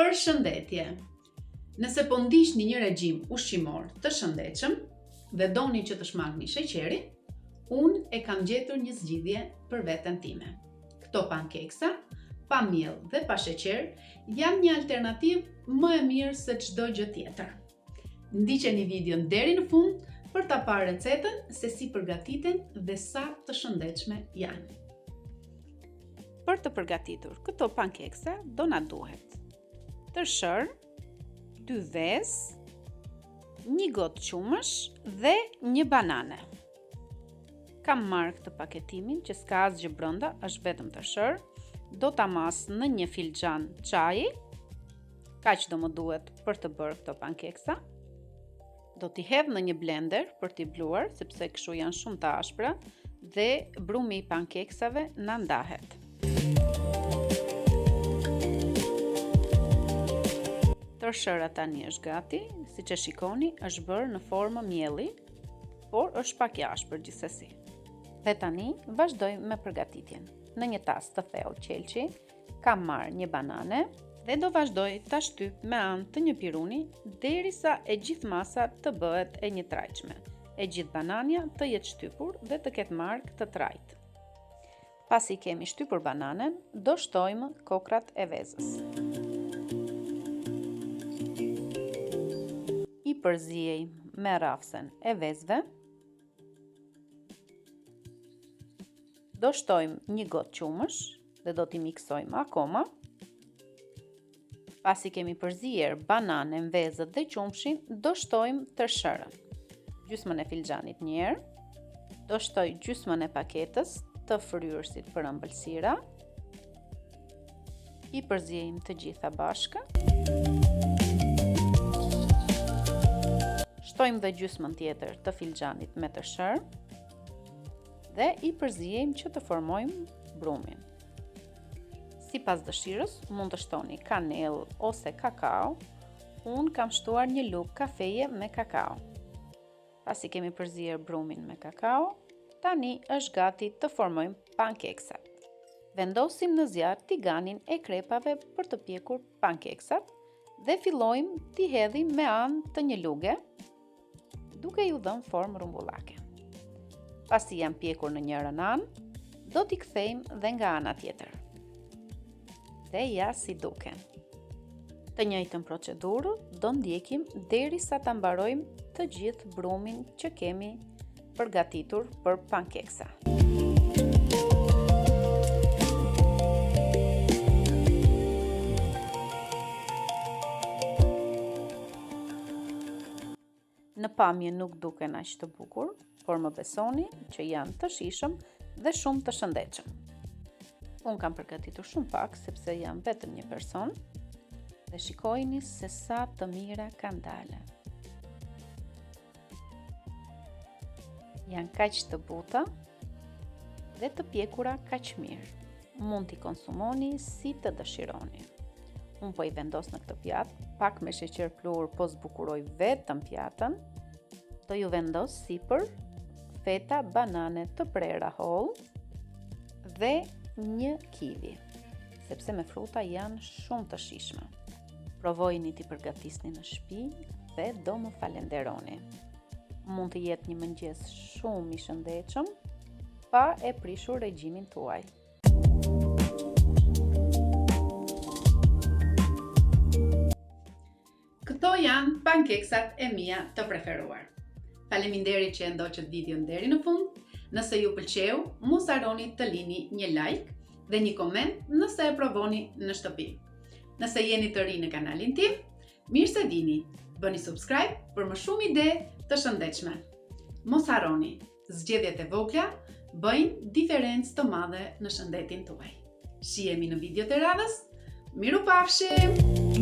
Përshëndetje. Nëse po ndiqni një regjim ushqimor të shëndetshëm dhe doni që të shmangni sheqerin, unë e kam gjetur një zgjidhje për veten time. Këto pankeksa, pa miell dhe pa sheqer, janë një alternativë më e mirë se çdo gjë tjetër. Ndiqeni videon deri në fund për ta parë recetën se si përgatiten dhe sa të shëndetshme janë. Për të përgatitur këto pankeksa do na duhet tërshër, 2 vezë, 1 gotë qumësh dhe 1 banane. Kam marrë këtë paketimin që s'ka asgjë brenda, është vetëm tërshër. Do ta mas në një filxhan çaji. Kaq do më duhet për të bërë këto pankeksa. Do t'i hedh në një blender për t'i bluar, sepse kështu janë shumë të ashpra dhe brumi i pankeksave na ndahet. Tërshëra tani është gati, siç e shikoni, është bërë në formë mielli, por është pak i ashpër gjithsesi. Dhe tani vazhdoj me përgatitjen. Në një tas të thellë qelçi kam marrë 1 banane dhe do vazhdoj ta shtyp me anë të një piruni derisa e gjithë masa të bëhet e njëtrajtshme. E gjithë banania të jetë shtypur dhe të ketë marrë këtë trajt. Pasi kemi shtypur bananen, do shtojmë kokrat e vezës. I përziej me rafsen e vezëve. Do shtojmë 1 gotë qumësh dhe do t'i miksojmë akoma. Pasi kemi përzier bananen, vezët dhe qumshin, do shtojmë tërshërën. Gjysmën e filxhanit një herë. Do shtoj gjysmën e paketës të fryrësit për ëmbëlsira. I përziejmë të gjitha bashkë. Shtojmë dhe gjysmën tjetër të filxhanit me tërshërë. Dhe i përziejmë që të formojmë brumin. Sipas dëshirës, mund të shtoni kanellë ose kakao. Unë kam shtuar një lugë kafeje me kakao. Pasi kemi përzier brumin me kakao, tani është gati të formojmë pankeksat. Vendosim në zjarr tiganin e krepave për të pjekur pankeksat dhe fillojmë t'i hedhim me anë të një luge, duke ju dhënë formë rumbullake. Pasi janë pjekur në njërën anë, do t'i kthejmë dhe nga ana tjetër. Dhe ja si duken. Të njëjtën procedurë do ndjekim derisa ta mbarojmë të gjithë brumin që kemi përgatitur për pankeksa. Në pamje nuk duken aq të bukur, por më besoni që janë të shijshëm dhe shumë të shëndetshëm. Unë kam përgatitur shumë pak sepse jam vetëm një person dhe shikojini se sa të mira kanë dalë. Janë kaq të buta dhe të pjekura kaq mirë. Mund t'i konsumoni si të dëshironi. Unë po i vendos në këtë pjatë, pak me sheqer pluhur po zbukuroj vetëm pjatën. Do ju vendos sipër feta banane të prera hollë dhe 1 kivi, sepse me fruta janë shumë të shijshme. Provojini t'i përgatisni në shtëpi dhe do më falenderoni. Mund të jetë një mëngjes shumë i shëndetshëm pa e prishur regjimin tuaj. Këto janë pankeksat e mia të preferuar. Faleminderit që e ndoqët videon deri në fund. Nëse ju pëlqeu, mos harroni të lini një like dhe një koment nëse e provoni në shtëpi. Nëse jeni të ri në kanalin tim, mirë se vini, bëni subscribe për më shumë ide të shëndetshme. Mos harroni, zgjedhjet e vogla bëjnë diferencë të madhe në shëndetin tuaj. Shihemi në video të radhës. Mirupafshim!